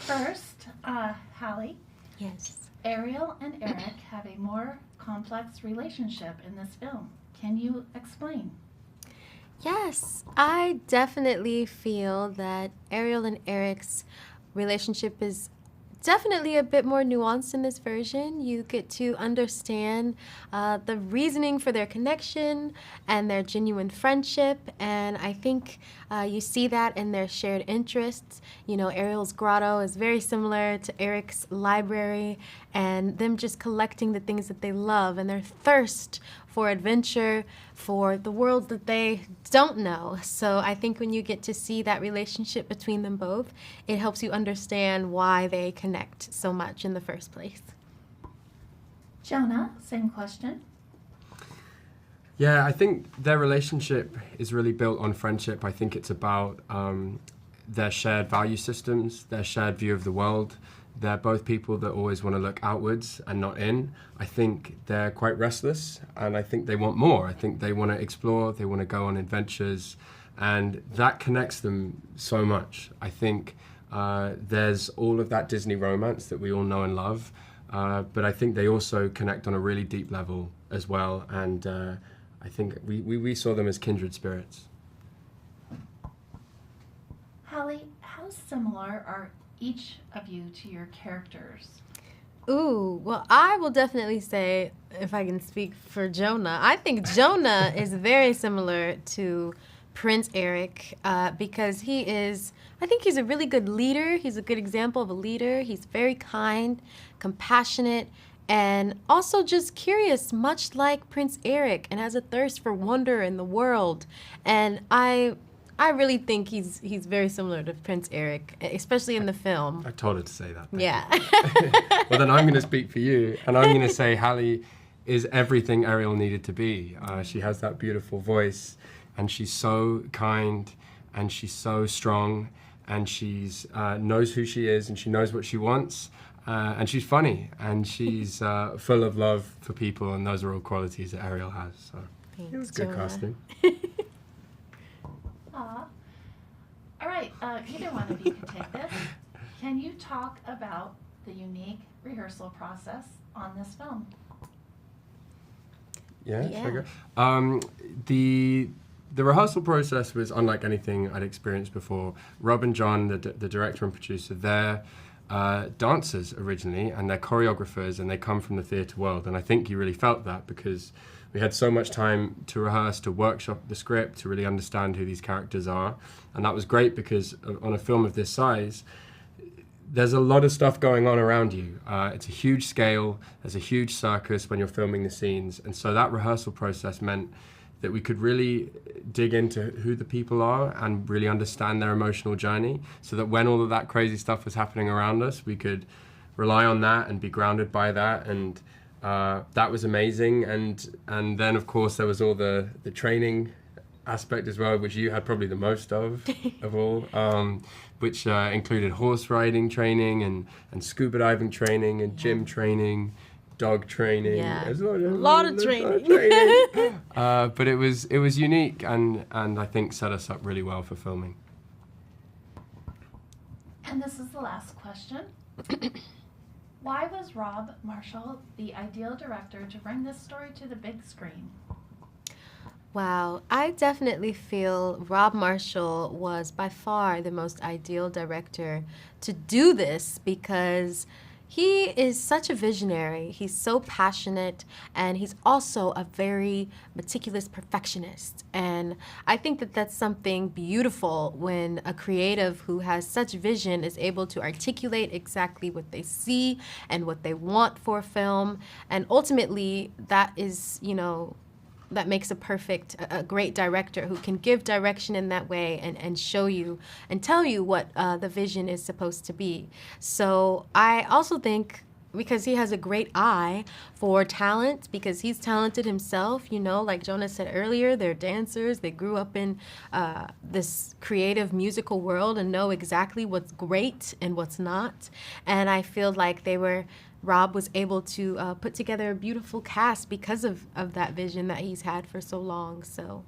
First, Halle, Yes. Ariel and Eric have a more complex relationship in this film. Can you explain? Yes, I definitely feel that Ariel and Eric's relationship is definitely a bit more nuanced in this version. You get to understand the reasoning for their connection and their genuine friendship, and I think you see that in their shared interests. You know, Ariel's grotto is very similar to Eric's library, and them just collecting the things that they love and their thirst for adventure, for the world that they don't know. So I think when you get to see that relationship between them both, it helps you understand why they connect so much in the first place. Jonah, same question. Yeah, I think their relationship is really built on friendship. I think it's about their shared value systems, their shared view of the world. They're both people that always want to look outwards and not in. I think they're quite restless, and I think they want more. I think they want to explore, they want to go on adventures, and that connects them so much. I think there's all of that Disney romance that we all know and love, but I think they also connect on a really deep level as well, and I think we saw them as kindred spirits. Halle, how similar are each of you to your characters? Ooh, well, I will definitely say, if I can speak for Jonah, I think Jonah is very similar to Prince Eric because I think he's a really good leader. He's a good example of a leader. He's very kind, compassionate, and also just curious, much like Prince Eric, and has a thirst for wonder in the world. And I really think he's very similar to Prince Eric, especially in the film. I told her to say that. Yeah. Well, then I'm going to speak for you, and I'm going to say Halle is everything Ariel needed to be. She has that beautiful voice, and she's so kind, and she's so strong, and she's knows who she is, and she knows what she wants, and she's funny, and she's full of love for people, and those are all qualities that Ariel has. So Thanks, it was good Jonah. casting. Aw. All right, either one of you can take this. Can you talk about the unique rehearsal process on this film? Yeah, Yeah. should I go? The rehearsal process was unlike anything I'd experienced before. Rob and John, the director and producer, they're dancers originally, and they're choreographers, and they come from the theatre world. And I think you really felt that because we had so much time to rehearse, to workshop the script, to really understand who these characters are. And that was great because on a film of this size, there's a lot of stuff going on around you. It's a huge scale, there's a huge circus when you're filming the scenes. And so that rehearsal process meant that we could really dig into who the people are and really understand their emotional journey, so that when all of that crazy stuff was happening around us, we could rely on that and be grounded by that. And that was amazing. And then, of course, there was all the training aspect as well, which you had probably the most of all, which included horse riding training and scuba diving training and gym training, dog training. Yeah. There's A lot of training. But it was unique and I think set us up really well for filming. And this is the last question. Why was Rob Marshall the ideal director to bring this story to the big screen? Wow, I definitely feel Rob Marshall was by far the most ideal director to do this because he is such a visionary. He's so passionate, and he's also a very meticulous perfectionist. And I think that that's something beautiful when a creative who has such vision is able to articulate exactly what they see and what they want for a film. And ultimately, that is, that makes a great director who can give direction in that way and show you and tell you what the vision is supposed to be. So I also think because he has a great eye for talent, because he's talented himself, like Jonah said earlier, they're dancers, they grew up in this creative musical world and know exactly what's great and what's not. And I feel like Rob was able to put together a beautiful cast because of that vision that he's had for so long. So